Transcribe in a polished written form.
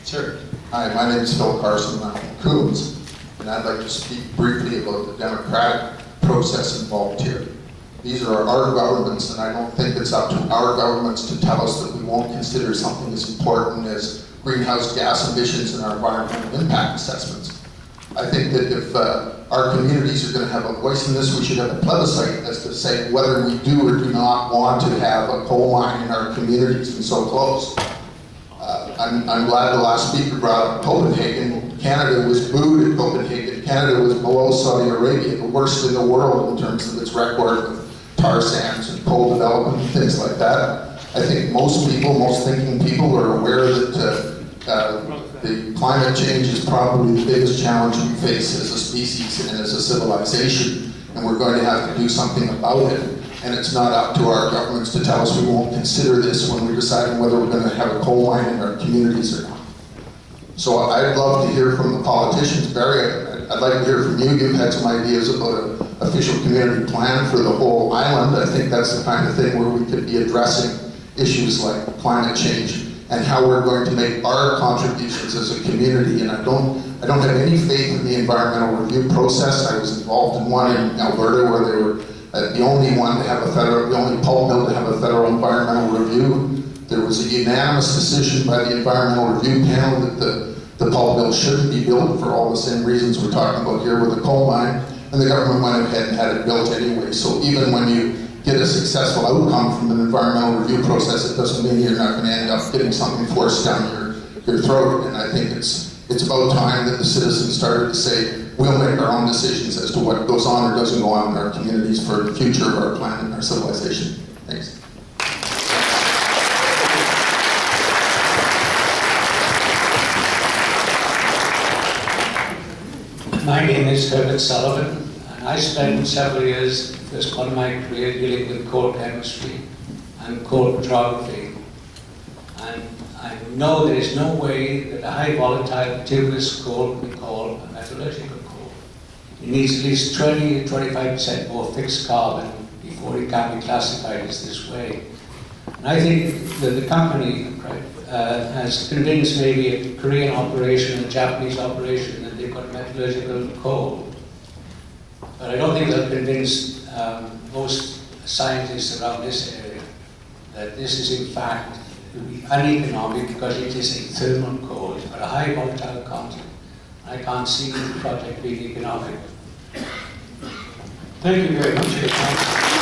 Sure. Hi, my name is Phil Carson. I'm from Coombs, and I'd like to speak briefly about the democratic process involved here. These are our governments, and I don't think it's up to our governments to tell us that we won't consider something as important as greenhouse gas emissions and our environmental impact assessments. I think that if our communities are going to have a voice in this, we should have a plebiscite as to say whether we do or do not want to have a coal mine in our communities and so close. I'm glad the last speaker brought up Copenhagen. Canada was booed at Copenhagen. Canada was below Saudi Arabia, the worst in the world in terms of its record of tar sands and coal development and things like that. I think most people, most thinking people are aware that the climate change is probably the biggest challenge we face as a species and as a civilization, and we're going to have to do something about it. And it's not up to our governments to tell us we won't consider this when we're deciding whether we're going to have a coal mine in our communities or not. So I'd love to hear from the politicians. Barry, I'd like to hear from you. You've had some ideas about an official community plan for the whole island. I think that's the kind of thing where we could be addressing issues like climate change and how we're going to make our contributions as a community. And I don't have any faith in the environmental review process. I was involved in one in Alberta where they were the only one to have the only pulp mill to have a federal environmental review. There was a unanimous decision by the environmental review panel that the pulp mill shouldn't be built for all the same reasons we're talking about here with the coal mine, and the government went ahead and had it built anyway. So even when you get a successful outcome from an environmental review process, it doesn't mean you're not going to end up getting something forced down your throat. And I think it's about time that the citizens started to say, we'll make our own decisions as to what goes on or doesn't go on in our communities for the future of our planet and our civilization. Thanks. My name is Herbert Sullivan, and I spent several years, the first part of my career, dealing with coal chemistry and coal petrography. And I know there is no way that a high volatile tuberous coal can be called a metallurgical coal. It needs at least 20 to 25% more fixed carbon before it can be classified as this way. And I think that the company has convinced maybe a Korean operation, a Japanese operation, that they've got metallurgical coal. But I don't think they'll convince most scientists around this area that this is in fact will be uneconomic because it is a thermal coal. It's got a high volatile content. I can't see the project being economic. Thank you very much for your time.